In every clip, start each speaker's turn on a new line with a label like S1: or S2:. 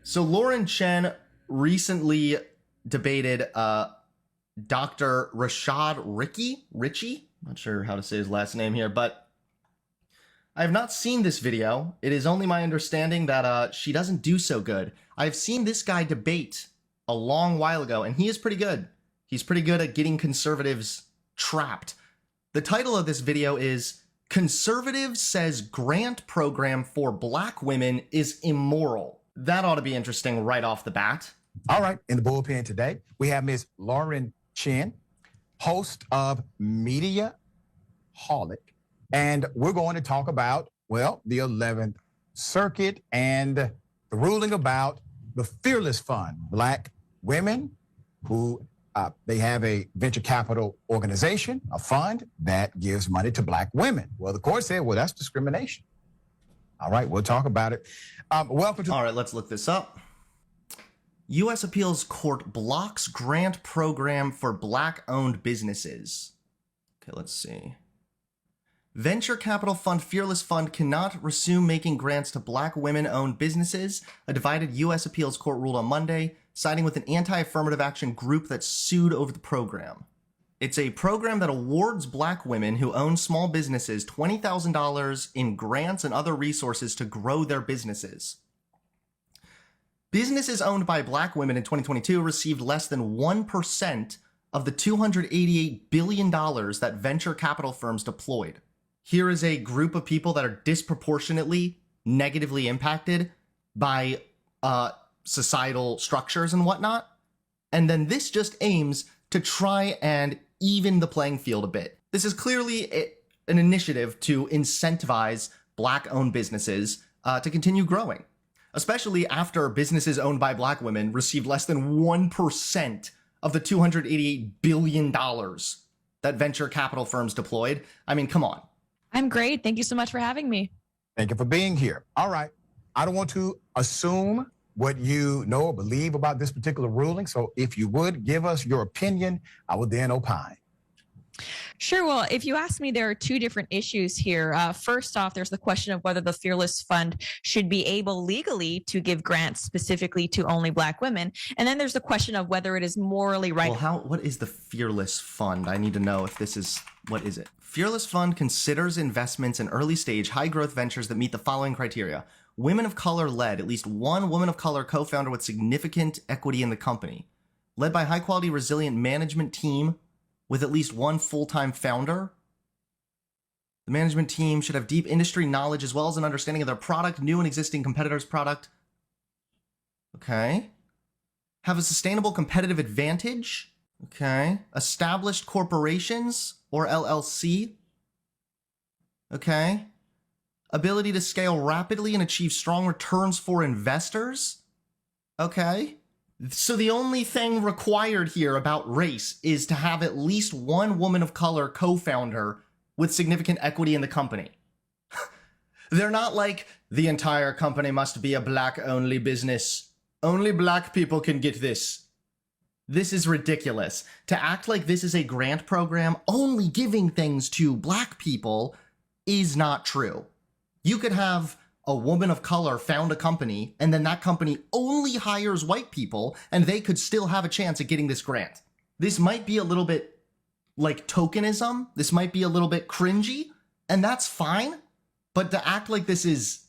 S1: So Lauren Chen recently debated Dr. Rashad Richey. Not sure how to say his last name here, but I have not seen this video. It is only my understanding that she doesn't do so good. I've seen this guy debate a long while ago, and he is pretty good. He's pretty good at getting conservatives trapped. The title of this video is Conservative Says Grant Program for Black Women is Immoral. That ought to be interesting right off the bat.
S2: All right, in the bullpen today, we have Ms. Lauren Chen, host of Media Holic, and we're going to talk about, well, the 11th Circuit and the ruling about the Fearless Fund, Black women who they have a venture capital organization, a fund that gives money to Black women. Well, the court said, well, that's discrimination. All right, we'll talk about it. Welcome to...
S1: All right, let's look this up. U.S. Appeals Court blocks grant program for Black-owned businesses. Okay, let's see. Venture capital fund Fearless Fund cannot resume making grants to Black women-owned businesses. A divided U.S. Appeals Court ruled on Monday, siding with an anti-affirmative action group that sued over the program. It's a program that awards Black women who own small businesses $20,000 in grants and other resources to grow their businesses. Businesses owned by Black women in 2022 received less than 1% of the $288 billion that venture capital firms deployed. Here is a group of people that are disproportionately negatively impacted by societal structures and whatnot. And then this just aims to try and even the playing field a bit. This is clearly an initiative to incentivize Black-owned businesses to continue growing, especially after businesses owned by Black women received less than 1% of the $288 billion that venture capital firms deployed. I mean, come on.
S3: I'm great. Thank you so much for having me.
S2: Thank you for being here. All right. I don't want to assume what you know or believe about this particular ruling. So if you would give us your opinion, I would then opine.
S3: Sure. Well, if you ask me, there are two different issues here. First off, there's the question of whether the Fearless Fund should be able legally to give grants specifically to only Black women. And then there's the question of whether it is morally right.
S1: Well, what is the Fearless Fund? I need to know if this is, what is it? Fearless Fund considers investments in early stage high growth ventures that meet the following criteria. Women of color led, at least one woman of color co-founder with significant equity in the company. Led by high quality resilient management team with at least one full-time founder. The management team should have deep industry knowledge as well as an understanding of their product, new and existing competitors' product. Okay. Have a sustainable competitive advantage. Okay. Established corporations or LLC. Okay. Ability to scale rapidly and achieve strong returns for investors. Okay. So the only thing required here about race is to have at least one woman of color co-founder with significant equity in the company. They're not like the entire company must be a Black-only business. Only Black people can get this. This is ridiculous. To act like this is a grant program only giving things to Black people is not true. You could have a woman of color found a company, and then that company only hires white people, and they could still have a chance at getting this grant. This might be a little bit like tokenism. This might be a little bit cringy, and that's fine. But to act like this is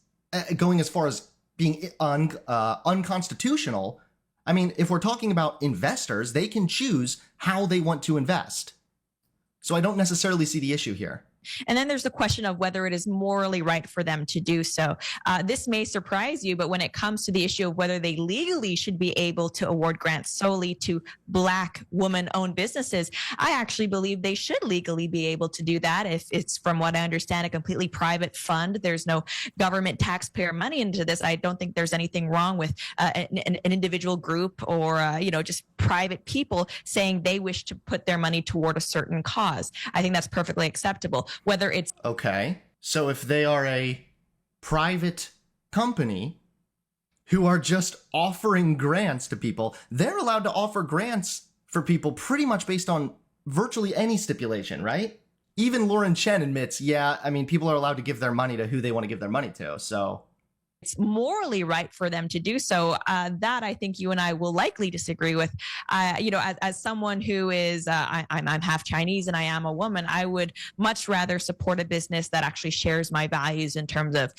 S1: going as far as being unconstitutional, I mean, if we're talking about investors, they can choose how they want to invest. So I don't necessarily see the issue here.
S3: And then there's the question of whether it is morally right for them to do so. This may surprise you, but when it comes to the issue of whether they legally should be able to award grants solely to Black woman-owned businesses, I actually believe they should legally be able to do that. If it's, from what I understand, a completely private fund, there's no government taxpayer money into this. I don't think there's anything wrong with an individual group or just private people saying they wish to put their money toward a certain cause. I think that's perfectly acceptable. Whether it's...
S1: Okay, so if they are a private company who are just offering grants to people, they're allowed to offer grants for people pretty much based on virtually any stipulation, right? Even Lauren Chen admits, yeah, I mean, people are allowed to give their money to who they want to give their money to, so
S3: it's morally right for them to do so. That I think you and I will likely disagree with. As someone who is, I'm half Chinese and I am a woman, I would much rather support a business that actually shares my values in terms of,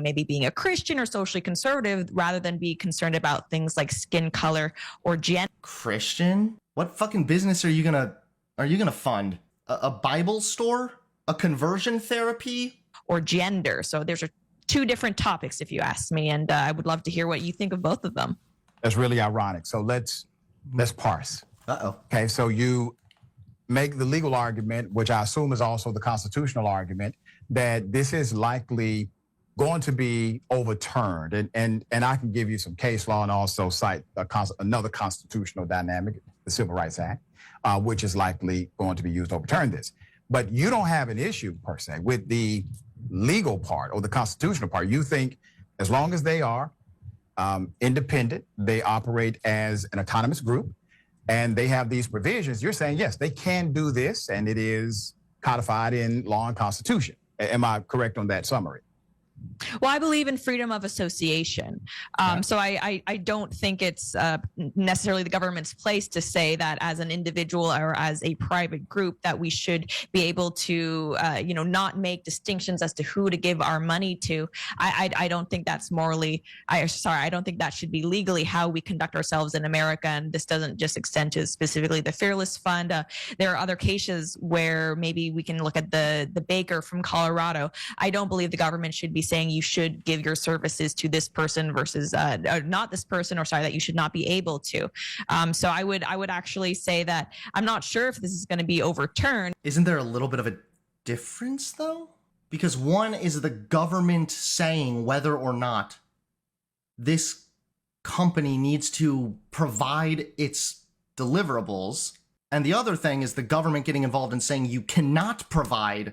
S3: maybe being a Christian or socially conservative, rather than be concerned about things like skin color or gender.
S1: Christian? What fucking business are you gonna fund? A Bible store? A conversion therapy?
S3: Or gender. So there's two different topics, if you ask me, and I would love to hear what you think of both of them.
S2: That's really ironic. So let's parse.
S1: Uh-oh.
S2: Okay, so you make the legal argument, which I assume is also the constitutional argument, that this is likely going to be overturned. And I can give you some case law and also cite another constitutional dynamic, the Civil Rights Act, which is likely going to be used to overturn this. But you don't have an issue, per se, with the legal part or the constitutional part. You think as long as they are independent, they operate as an autonomous group, and they have these provisions, you're saying, yes, they can do this, and it is codified in law and constitution. Am I correct on that summary?
S3: Well, I believe in freedom of association. So I don't think it's necessarily the government's place to say that as an individual or as a private group that we should be able to, not make distinctions as to who to give our money to. I don't think that's morally, I don't think that should be legally how we conduct ourselves in America. And this doesn't just extend to specifically the Fearless Fund. There are other cases where maybe we can look at the baker from Colorado. I don't believe the government should be saying you should give your services to this person versus not this person, or that you should not be able to. So I would actually say that I'm not sure if this is going to be overturned.
S1: Isn't there a little bit of a difference, though? Because one is the government saying whether or not this company needs to provide its deliverables, and the other thing is the government getting involved and saying you cannot provide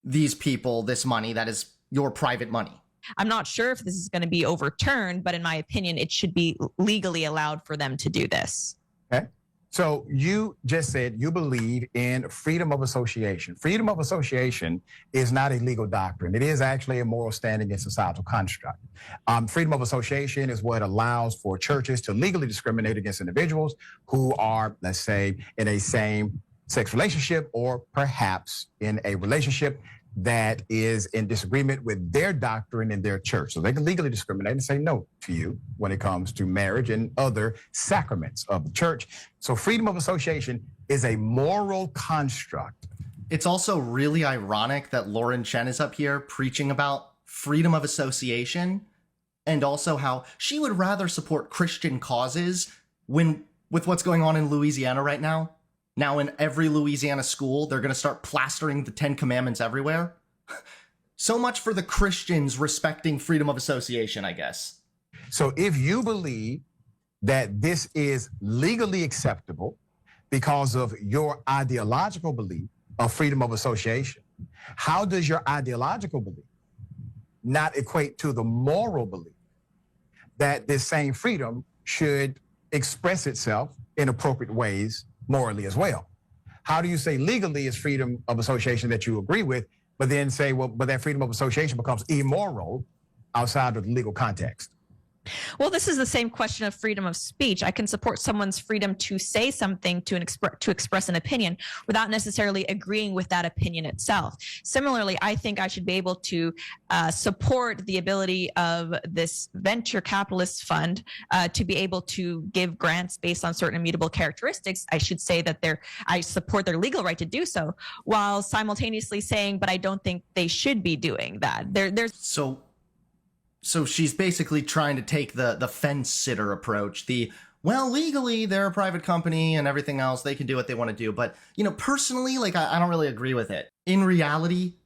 S1: these people this money that is your private money.
S3: I'm not sure if this is going to be overturned, but in my opinion, it should be legally allowed for them to do this.
S2: Okay. So you just said you believe in freedom of association. Freedom of association is not a legal doctrine. It is actually a moral standing and societal construct. Freedom of association is what allows for churches to legally discriminate against individuals who are, let's say, in a same-sex relationship, or perhaps in a relationship that is in disagreement with their doctrine and their church. So they can legally discriminate and say no to you when it comes to marriage and other sacraments of the church. So freedom of association is a moral construct.
S1: It's also really ironic that Lauren Chen is up here preaching about freedom of association, and also how she would rather support Christian causes with what's going on in Louisiana right now. Now, in every Louisiana school, they're going to start plastering the 10 Commandments everywhere. So much for the Christians respecting freedom of association, I guess.
S2: So if you believe that this is legally acceptable because of your ideological belief of freedom of association, how does your ideological belief not equate to the moral belief that this same freedom should express itself in appropriate ways morally as well? How do you say legally is freedom of association that you agree with, but then say, well, but that freedom of association becomes immoral outside of the legal context?
S3: Well, this is the same question of freedom of speech. I can support someone's freedom to say something, to express an opinion, without necessarily agreeing with that opinion itself. Similarly, I think I should be able to support the ability of this venture capitalist fund to be able to give grants based on certain immutable characteristics. I should say that I support their legal right to do so, while simultaneously saying, but I don't think they should be doing that.
S1: So she's basically trying to take the fence sitter approach. Legally, they're a private company and everything else. They can do what they want to do. But, personally, I don't really agree with it. In reality,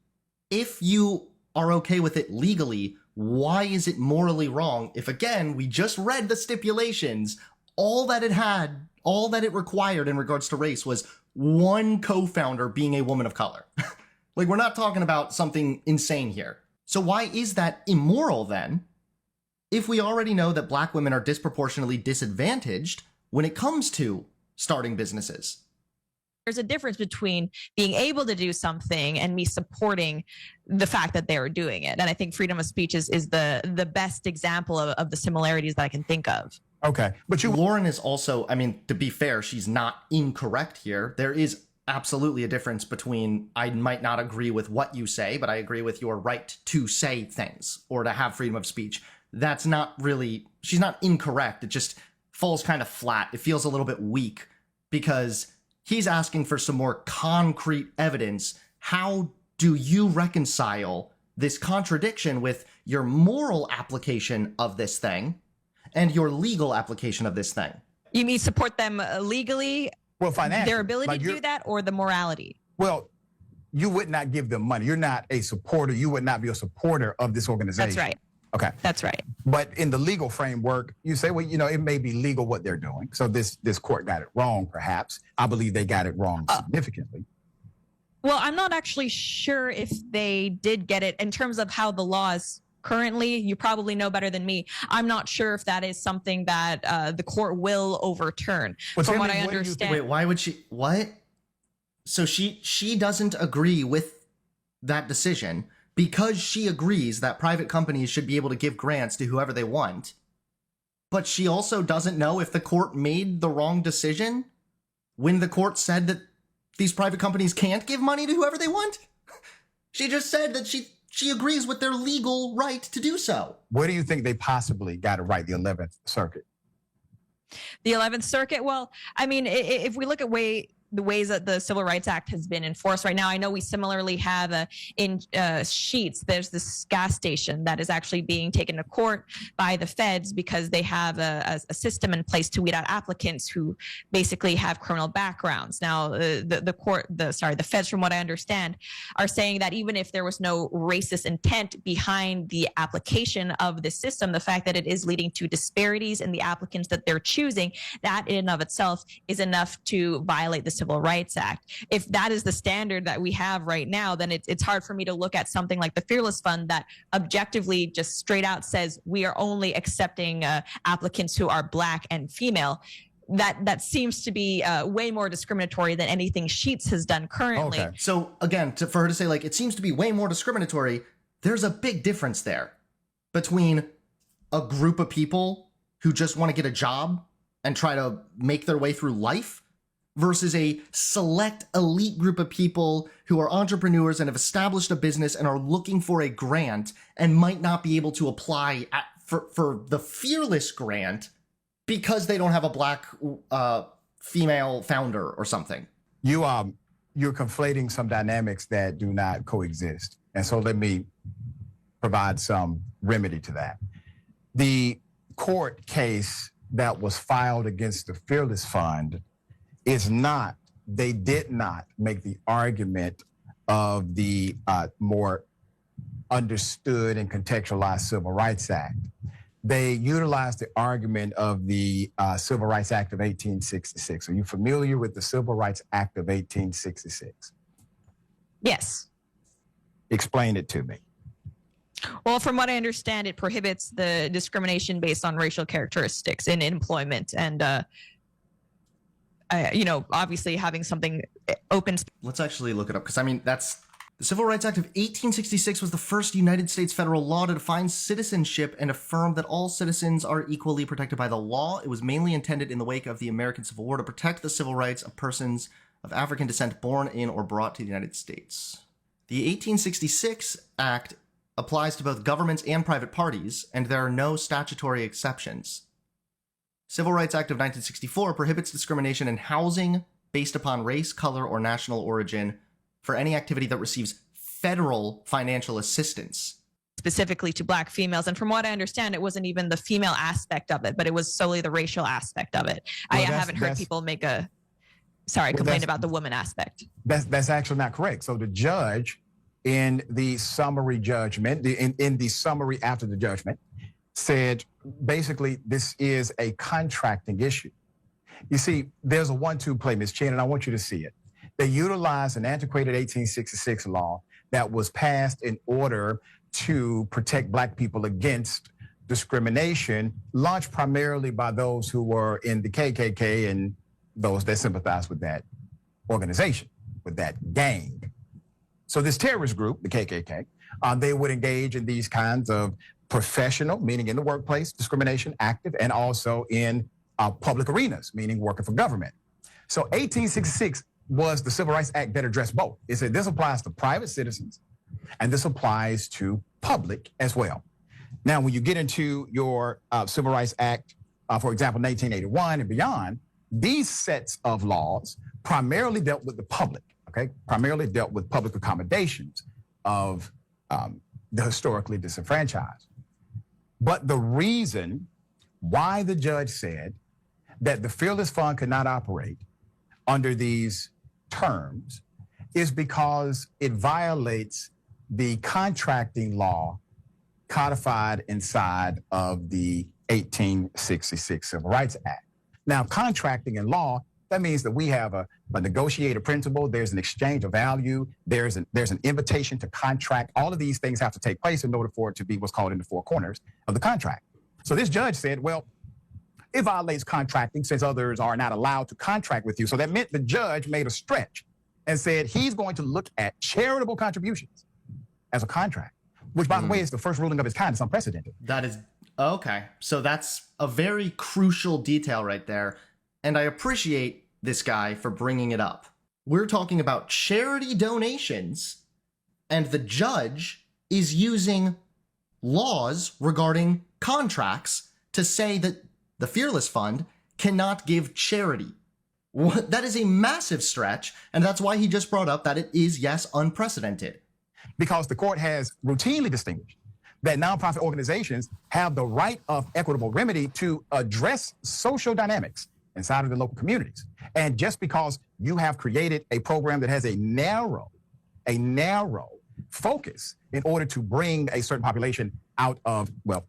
S1: if you are okay with it legally, why is it morally wrong if, again, we just read the stipulations, all that it required in regards to race was one co-founder being a woman of color? We're not talking about something insane here. So why is that immoral then, if we already know that black women are disproportionately disadvantaged when it comes to starting businesses?
S3: There's a difference between being able to do something and me supporting the fact that they were doing it. And I think freedom of speech is the best example of the similarities that I can think of.
S2: Okay. But
S1: Lauren is also, I mean, to be fair, she's not incorrect here. There is absolutely a difference between I might not agree with what you say, but I agree with your right to say things or to have freedom of speech. That's not really, she's not incorrect. It just falls kind of flat. It feels a little bit weak because he's asking for some more concrete evidence. How do you reconcile this contradiction with your moral application of this thing and your legal application of this thing?
S3: You mean support them legally?
S2: well, financially,
S3: their ability
S2: like
S3: to do that, or the morality?
S2: Well, you would not give them money. You're not a supporter. You would not be a supporter of this organization.
S3: That's right.
S2: Okay.
S3: That's right.
S2: But in the legal framework, you say, well, it may be legal what they're doing. So this court got it wrong, perhaps. I believe they got it wrong significantly.
S3: Well, I'm not actually sure if they did get it in terms of how the law is currently. You probably know better than me. I'm not sure if that is something that the court will overturn.
S2: Well,
S3: From
S2: tell
S3: what
S2: me,
S3: I
S2: what do you
S3: understand.
S1: Wait, why would she? What? So she doesn't agree with that decision because she agrees that private companies should be able to give grants to whoever they want. But she also doesn't know if the court made the wrong decision when the court said that these private companies can't give money to whoever they want. She just said that she agrees with their legal right to do so.
S2: Where do you think they possibly got it right, the 11th Circuit?
S3: The 11th Circuit, well, I mean, if we look at the ways that the Civil Rights Act has been enforced right now, I know we similarly have in Sheets, there's this gas station that is actually being taken to court by the feds because they have a system in place to weed out applicants who basically have criminal backgrounds. Now, the feds, from what I understand, are saying that even if there was no racist intent behind the application of this system, the fact that it is leading to disparities in the applicants that they're choosing, that in and of itself is enough to violate the Civil Rights Act. If that is the standard that we have right now, then it's hard for me to look at something like the Fearless Fund that objectively just straight out says we are only accepting applicants who are Black and female. That seems to be way more discriminatory than anything Sheets has done currently.
S1: Okay. So again, for her to say like it seems to be way more discriminatory, there's a big difference there between a group of people who just want to get a job and try to make their way through life versus a select elite group of people who are entrepreneurs and have established a business and are looking for a grant and might not be able to apply for the Fearless grant because they don't have a Black female founder or something.
S2: You're conflating some dynamics that do not coexist. And so let me provide some remedy to that. The court case that was filed against the Fearless Fund they did not make the argument of the more understood and contextualized Civil Rights Act. They utilized the argument of the Civil Rights Act of 1866. Are you familiar with the Civil Rights Act of 1866?
S3: Yes.
S2: Explain it to me.
S3: Well, from what I understand, it prohibits the discrimination based on racial characteristics in employment and obviously having something open.
S1: Let's actually look it up because I mean the Civil Rights Act of 1866 was the first United States federal law to define citizenship and affirm that all citizens are equally protected by the law. It was mainly intended in the wake of the American Civil War to protect the civil rights of persons of African descent born in or brought to the United States. The 1866 Act applies to both governments and private parties, and there are no statutory exceptions. Civil Rights Act of 1964 prohibits discrimination in housing based upon race, color, or national origin for any activity that receives federal financial assistance.
S3: Specifically to Black females. And from what I understand, it wasn't even the female aspect of it, but it was solely the racial aspect of it.
S2: Well,
S3: I haven't heard people complain about the woman aspect.
S2: That's actually not correct. So the judge in the summary judgment, in the summary after the judgment, said basically this is a contracting issue. You see, there's a 1-2 play, Ms. Chen, and I want you to see it. They utilized an antiquated 1866 law that was passed in order to protect Black people against discrimination, launched primarily by those who were in the KKK and those that sympathize with that organization, with that gang. So this terrorist group, the KKK, they would engage in these kinds of professional, meaning in the workplace, discrimination, active, and also in public arenas, meaning working for government. So 1866 was the Civil Rights Act that addressed both. It said this applies to private citizens and this applies to public as well. Now, when you get into your Civil Rights Act, for example, 1981 and beyond, these sets of laws primarily dealt with the public, okay? Primarily dealt with public accommodations of the historically disenfranchised. But the reason why the judge said that the Fearless Fund could not operate under these terms is because it violates the contracting law codified inside of the 1866 Civil Rights Act. Now, contracting in law, that means that we have a negotiated principle, there's an exchange of value, there's an invitation to contract. All of these things have to take place in order for it to be what's called in the four corners of the contract. So this judge said, well, it violates contracting since others are not allowed to contract with you. So that meant the judge made a stretch and said he's going to look at charitable contributions as a contract, which, by the way, is the first ruling of its kind. It's unprecedented.
S1: That is, okay. So that's a very crucial detail right there. And I appreciate this guy for bringing it up. We're talking about charity donations, and the judge is using laws regarding contracts to say that the Fearless Fund cannot give charity. That is a massive stretch, and that's why he just brought up that it is, yes, unprecedented.
S2: Because the court has routinely distinguished that nonprofit organizations have the right of equitable remedy to address social dynamics inside of the local communities. And just because you have created a program that has a narrow focus in order to bring a certain population out of, well,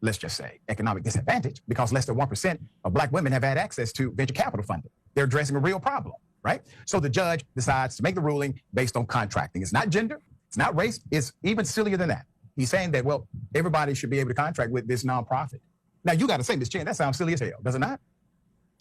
S2: let's just say economic disadvantage, because less than 1% of Black women have had access to venture capital funding. They're addressing a real problem, right? So the judge decides to make the ruling based on contracting. It's not gender, it's not race, it's even sillier than that. He's saying that, well, everybody should be able to contract with this nonprofit. Now, you got to say, Ms. Chen, that sounds silly as hell, does it not?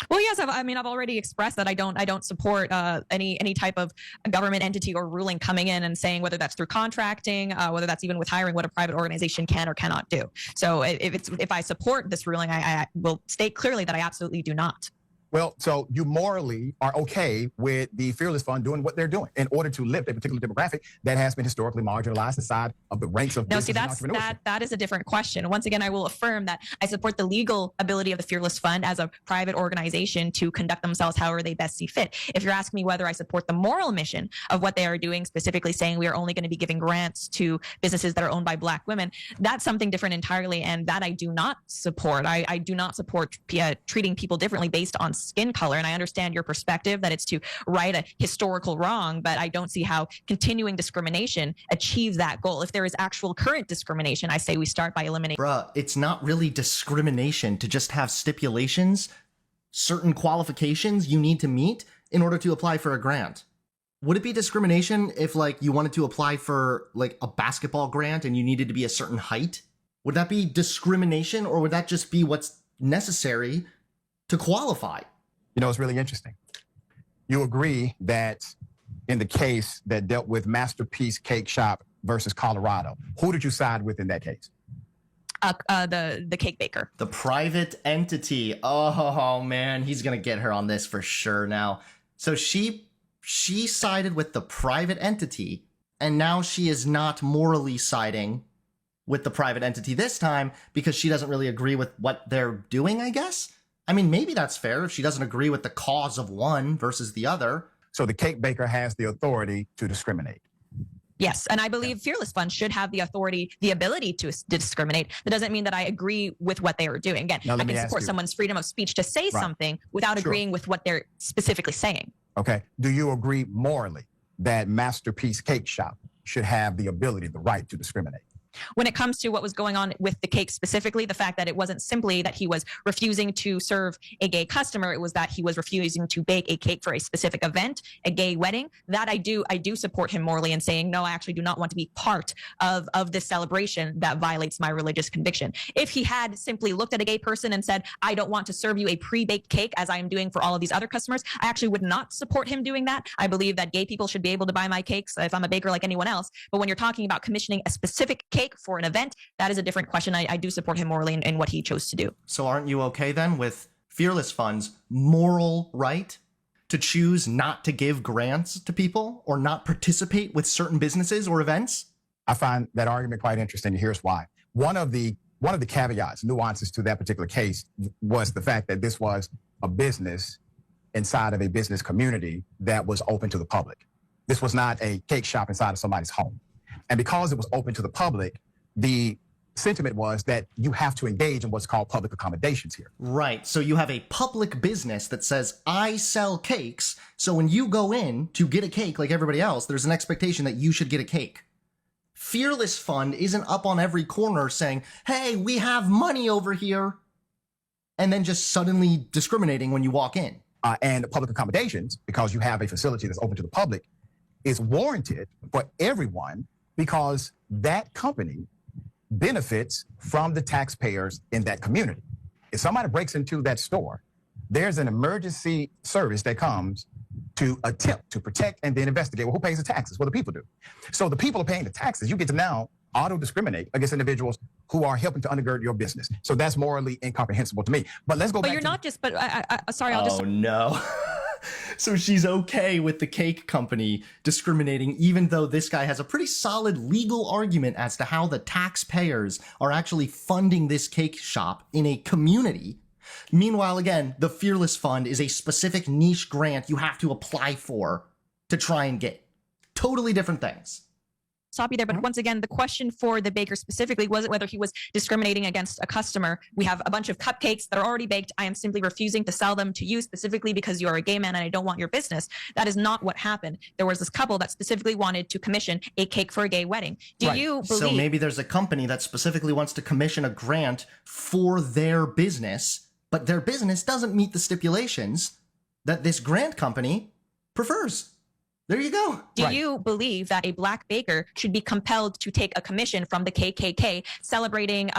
S3: Well, yes, I've already expressed that I don't support any type of government entity or ruling coming in and saying whether that's through contracting, whether that's even with hiring, what a private organization can or cannot do. So if I support this ruling, I will state clearly that I absolutely do not.
S2: Well, so you morally are okay with the Fearless Fund doing what they're doing in order to lift a particular demographic that has been historically marginalized aside of the ranks of business and entrepreneurship.
S3: That is a different question. Once again, I will affirm that I support the legal ability of the Fearless Fund as a private organization to conduct themselves however they best see fit. If you're asking me whether I support the moral mission of what they are doing, specifically saying we are only going to be giving grants to businesses that are owned by Black women, that's something different entirely, and that I do not support. I do not support treating people differently based on skin color. And I understand your perspective that it's to right a historical wrong, but I don't see how continuing discrimination achieves that goal. If there is actual current discrimination, I say we start by eliminating.
S1: Bruh, it's not really discrimination to just have stipulations, certain qualifications you need to meet in order to apply for a grant. Would it be discrimination if, like, you wanted to apply for, like, a basketball grant and you needed to be a certain height? Would that be discrimination, or would that just be what's necessary to qualify?
S2: You know, it's really interesting. You agree that in the case that dealt with Masterpiece Cakeshop versus Colorado, who did you side with in that case?
S3: The cake baker.
S1: The private entity. Oh, man, he's going to get her on this for sure now. So she sided with the private entity, and now she is not morally siding with the private entity this time because she doesn't really agree with what they're doing, I guess? I mean, maybe that's fair if she doesn't agree with the cause of one versus the other.
S2: So the cake baker has the authority to discriminate.
S3: Yes, and I believe Fearless Fund should have the authority, the ability to discriminate. That doesn't mean that I agree with what they are doing. Again, I can support someone's freedom of speech to say something without agreeing with what they're specifically saying.
S2: Okay. Do you agree morally that Masterpiece Cake Shop should have the ability, the right to discriminate?
S3: When it comes to what was going on with the cake specifically, the fact that it wasn't simply that he was refusing to serve a gay customer, it was that he was refusing to bake a cake for a specific event, a gay wedding. That I do support him morally in saying, no, I actually do not want to be part of this celebration that violates my religious conviction. If he had simply looked at a gay person and said, I don't want to serve you a pre-baked cake as I am doing for all of these other customers, I actually would not support him doing that. I believe that gay people should be able to buy my cakes if I'm a baker like anyone else. But when you're talking about commissioning a specific cake for an event, that is a different question. I do support him morally in what he chose to do.
S1: So aren't you okay then with Fearless Fund's moral right to choose not to give grants to people or not participate with certain businesses or events?
S2: I find that argument quite interesting. Here's why. One of the caveats, nuances to that particular case was the fact that this was a business inside of a business community that was open to the public. This was not a cake shop inside of somebody's home. And because it was open to the public, the sentiment was that you have to engage in what's called public accommodations here.
S1: Right. So you have a public business that says, I sell cakes. So when you go in to get a cake like everybody else, there's an expectation that you should get a cake. Fearless Fund isn't up on every corner saying, hey, we have money over here, and then just suddenly discriminating when you walk in.
S2: And public accommodations, because you have a facility that's open to the public, is warranted for everyone because that company benefits from the taxpayers in that community. If somebody breaks into that store, there's an emergency service that comes to attempt to protect and then investigate. Well, who pays the taxes? Well, the people do. So the people are paying the taxes. You get to now auto-discriminate against individuals who are helping to undergird your business. So that's morally incomprehensible to me. But let's go back
S3: But you're not just, but sorry, I'll just.
S1: Oh, no. So she's okay with the cake company discriminating, even though this guy has a pretty solid legal argument as to how the taxpayers are actually funding this cake shop in a community. Meanwhile, again, the Fearless Fund is a specific niche grant you have to apply for to try and get. Totally different things.
S3: Stop you there. But once again, the question for the baker specifically wasn't whether he was discriminating against a customer. We have a bunch of cupcakes that are already baked. I am simply refusing to sell them to you specifically because you're a gay man and I don't want your business. That is not what happened. There was this couple that specifically wanted to commission a cake for a gay wedding. Do you believe?
S1: So maybe there's a company that specifically wants to commission a grant for their business, but their business doesn't meet the stipulations that this grant company prefers. There you go.
S3: Do you believe that a black baker should be compelled to take a commission from the KKK celebrating,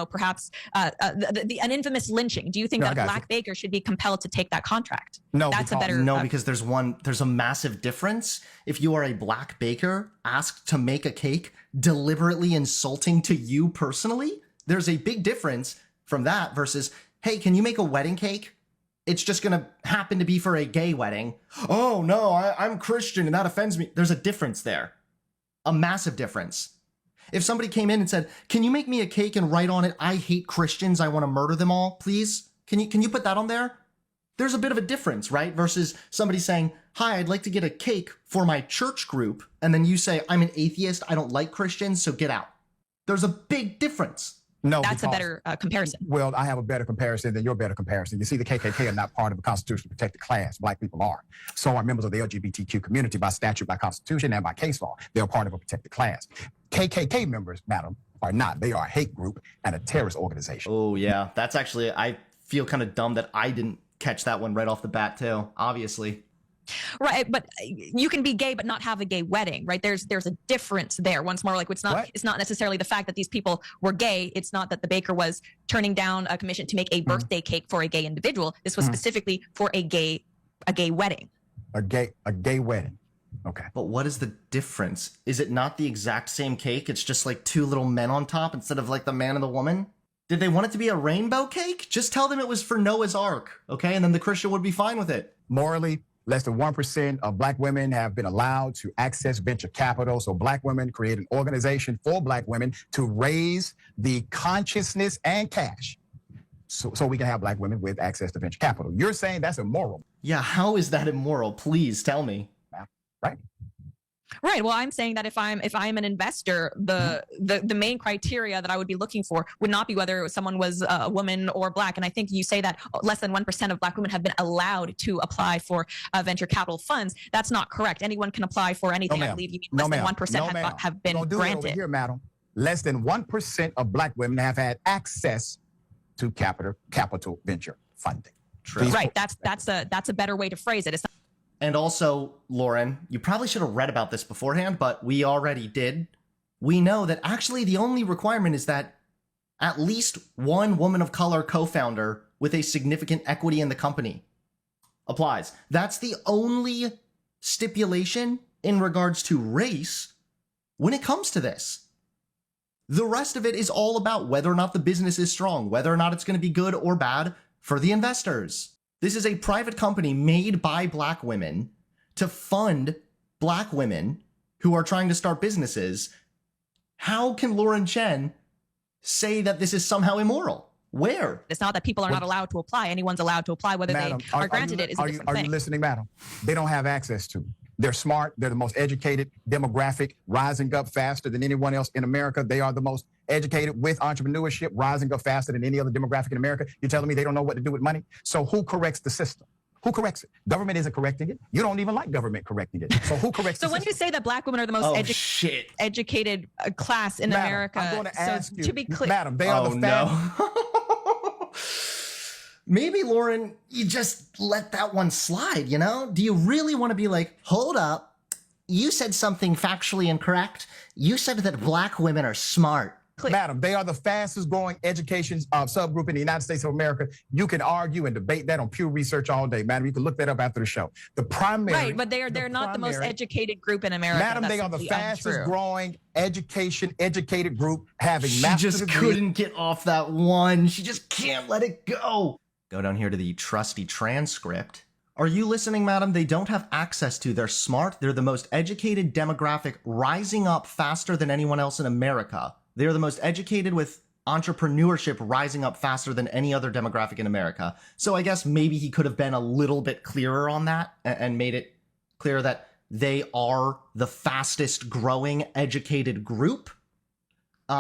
S3: perhaps an infamous lynching? Do you think that a black baker should be compelled to take that contract?
S2: No,
S3: that's a better.
S1: No, because there's a massive difference. If you are a black baker asked to make a cake deliberately insulting to you personally, there's a big difference from that versus, hey, can you make a wedding cake? It's just going to happen to be for a gay wedding. Oh, no, I'm Christian and that offends me. There's a difference there. A massive difference. If somebody came in and said, can you make me a cake and write on it, I hate Christians, I want to murder them all, please? Can you put that on there? There's a bit of a difference, right? Versus somebody saying, hi, I'd like to get a cake for my church group. And then you say, I'm an atheist, I don't like Christians, so get out. There's a big difference.
S2: No,
S3: that's a better comparison.
S2: Well, I have a better comparison than your better comparison. You see, the KKK are not part of a constitutionally protected class. Black people are. So are members of the LGBTQ community by statute, by constitution, and by case law. They are part of a protected class. KKK members, madam, are not. They are a hate group and a terrorist organization.
S1: Oh, yeah. That's actually, I feel kind of dumb that I didn't catch that one right off the bat, too, obviously.
S3: Right, but you can be gay but not have a gay wedding, right? There's a difference there. Once more, like it's not necessarily the fact that these people were gay. It's not that the baker was turning down a commission to make a birthday cake for a gay individual. This was specifically for a gay wedding.
S2: A gay wedding. Okay.
S1: But what is the difference? Is it not the exact same cake? It's just like two little men on top instead of like the man and the woman? Did they want it to be a rainbow cake? Just tell them it was for Noah's Ark, okay? And then the Christian would be fine with it.
S2: Morally, less than 1% of black women have been allowed to access venture capital. So black women create an organization for black women to raise the consciousness and cash so we can have black women with access to venture capital. You're saying that's immoral.
S1: Yeah, how is that immoral? Please tell me.
S2: Right.
S3: Right. Well, I'm saying that if I'm an investor, the main criteria that I would be looking for would not be whether someone was a woman or black. And I think you say that less than 1% of black women have been allowed to apply for venture capital funds. That's not correct. Anyone can apply for anything. I believe you mean less than 1% have been
S2: Don't do
S3: granted.
S2: It over here, madam. less than 1% of black women have had access to capital venture funding.
S1: True.
S3: Right. That's a better way to phrase it. It's not
S1: And also, Lauren, you probably should have read about this beforehand, but we already did. We know that actually the only requirement is that at least one woman of color co-founder with a significant equity in the company applies. That's the only stipulation in regards to race when it comes to this. The rest of it is all about whether or not the business is strong, whether or not it's going to be good or bad for the investors. This is a private company made by black women to fund black women who are trying to start businesses. How can Lauren Chen say that this is somehow immoral? Where?
S3: It's not that people are not allowed to apply. Anyone's allowed to apply. Whether
S2: Madam,
S3: they are granted it is a different
S2: Are
S3: thing.
S2: you listening, madam? They don't have access to. They're smart. They're the most educated demographic, rising up faster than anyone else in America. They are the most educated with entrepreneurship, rising up faster than any other demographic in America. You're telling me they don't know what to do with money? So who corrects the system? Who corrects it? Government isn't correcting it. You don't even like government correcting it. So who corrects
S3: So
S2: the
S3: when
S2: system?
S3: you say that black women are the most educated class in
S2: Madam,
S3: America,
S2: I'm going to ask you,
S3: to be clear,
S2: madam, they are the
S1: no. Maybe, Lauren, you just let that one slide, you know? Do you really want to be like, hold up, you said something factually incorrect. You said that black women are smart.
S2: Madam, they are the fastest growing education subgroup in the United States of America. You can argue and debate that on Pew Research all day, madam. You can look that up after the show. The primary,
S3: right? But they're not the most educated group in America.
S2: Madam,
S3: That's
S2: they are the
S3: simply
S2: fastest
S3: untrue.
S2: growing educated group having
S1: She
S2: master's
S1: just
S2: degrees.
S1: couldn't get off that one. She just can't let it go. Go down here to the trusty transcript. Are you listening, madam? They don't have access to. They're smart. They're the most educated demographic, rising up faster than anyone else in America. They're the most educated with entrepreneurship rising up faster than any other demographic in America. So I guess maybe he could have been a little bit clearer on that and made it clear that they are the fastest growing educated group.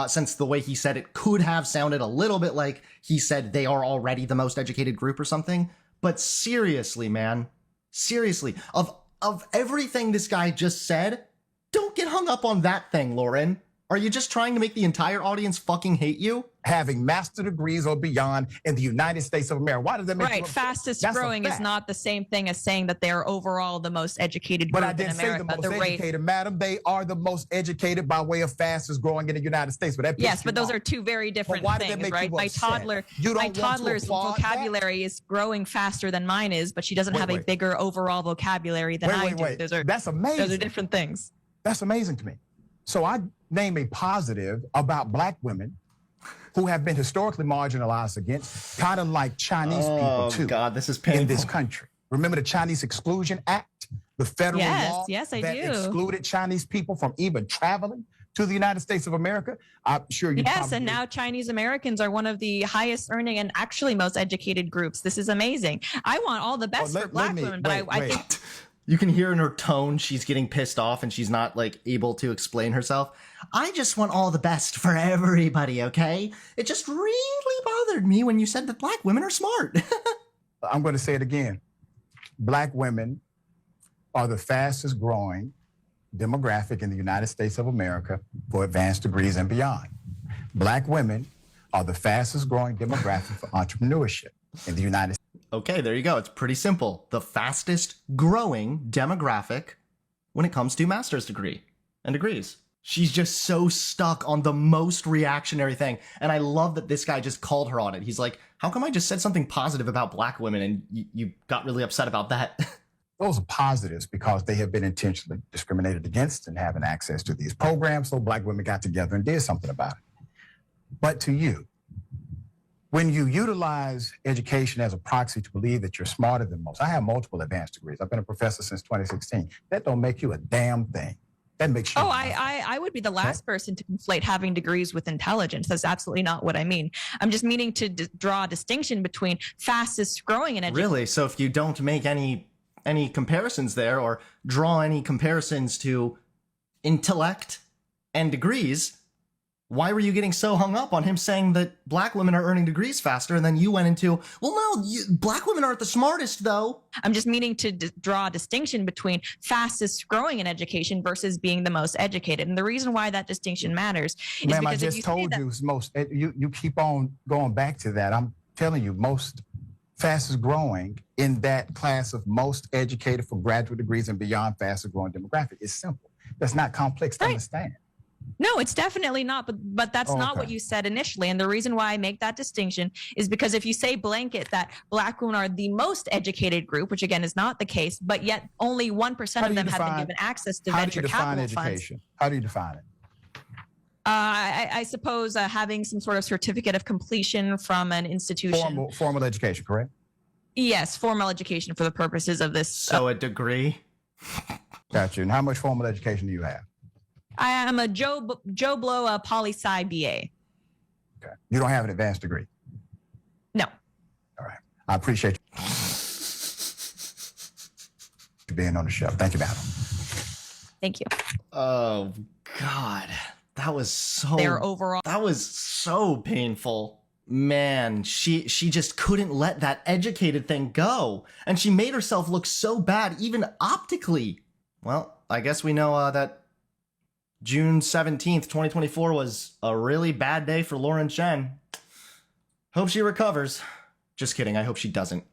S1: Since the way he said it could have sounded a little bit like he said they are already the most educated group or something. But seriously, man, seriously, of everything this guy just said, don't get hung up on that thing, Lauren. Are you just trying to make the entire audience fucking hate you?
S2: Having master degrees or beyond in the United States of America. Why does that make you
S3: Right,
S2: upset?
S3: fastest
S2: That's a
S3: growing is
S2: fact.
S3: not the same thing as saying that they're overall the most educated
S2: But
S3: group
S2: I didn't
S3: in
S2: say
S3: America.
S2: the most educated, madam. They are the most educated by way of fastest growing in the United States. But that
S3: Yes,
S2: pissed
S3: but
S2: you
S3: those
S2: off.
S3: are two very different
S2: why did that
S3: things,
S2: make
S3: right?
S2: you
S3: My
S2: upset? You don't
S3: my
S2: want to
S3: toddler's
S2: applaud that?
S3: vocabulary is growing faster than mine is, but she doesn't have a
S2: Wait.
S3: bigger overall vocabulary than I do.
S2: Wait.
S3: Those are
S2: That's amazing.
S3: those are different things.
S2: That's amazing to me. So I name a positive about black women who have been historically marginalized against, kind of like Chinese people too.
S1: God, this is painful.
S2: In this country. Remember the Chinese Exclusion Act, the federal law
S3: Yes, I
S2: that
S3: do.
S2: excluded Chinese people from even traveling to the United States of America? I'm sure you
S3: Yes,
S2: probably-
S3: and now Chinese Americans are one of the highest earning and actually most educated groups. This is amazing. I want all the best for black women, but I think
S1: You can hear in her tone she's getting pissed off and she's not like able to explain herself. I just want all the best for everybody, okay? It just really bothered me when you said that black women are smart.
S2: I'm going to say it again. Black women are the fastest growing demographic in the United States of America for advanced degrees and beyond. Black women are the fastest growing demographic for entrepreneurship in the United States.
S1: Okay, there you go. It's pretty simple. The fastest growing demographic when it comes to master's degree and degrees. She's just so stuck on the most reactionary thing. And I love that this guy just called her on it. He's like, how come I just said something positive about black women and you got really upset about that?
S2: Those are positives because they have been intentionally discriminated against and having access to these programs. So black women got together and did something about it. But to you, when you utilize education as a proxy to believe that you're smarter than most, I have multiple advanced degrees. I've been a professor since 2016. That don't make you a damn thing. That makes you.
S3: Oh, I would be the last person to conflate having degrees with intelligence. That's absolutely not what I mean. I'm just meaning to draw a distinction between fastest growing in education.
S1: Really? So if you don't make any comparisons there or draw any comparisons to intellect and degrees, Why were you getting so hung up on him saying that black women are earning degrees faster? And then you went into, well, no, black women aren't the smartest, though.
S3: I'm just meaning to draw a distinction between fastest growing in education versus being the most educated. And the reason why that distinction matters is
S2: Ma'am, I
S3: because if
S2: just
S3: you
S2: told you it's most, you keep on going back to that. I'm telling you, most fastest growing in that class of most educated for graduate degrees and beyond fastest growing demographic. It's simple. That's not complex to understand.
S3: No, it's definitely not, but that's not what you said initially. And the reason why I make that distinction is because if you say blanket that black women are the most educated group, which again is not the case, but yet only 1% of them have been given access to venture capital funds.
S2: How do you define it?
S3: I suppose having some sort of certificate of completion from an institution.
S2: Formal education, correct?
S3: Yes, formal education for the purposes of this.
S1: So a degree?
S2: Got you. And how much formal education do you have?
S3: I am a Joe Blow poli-sci BA.
S2: Okay. You don't have an advanced degree?
S3: No.
S2: All right. I appreciate you being on the show. Thank you, madam.
S3: Thank you.
S1: Oh, God. That was so... That was so painful. Man, she just couldn't let that educated thing go. And she made herself look so bad, even optically. Well, I guess we know that June 17th, 2024 was a really bad day for Lauren Chen. Hope she recovers. Just kidding, I hope she doesn't.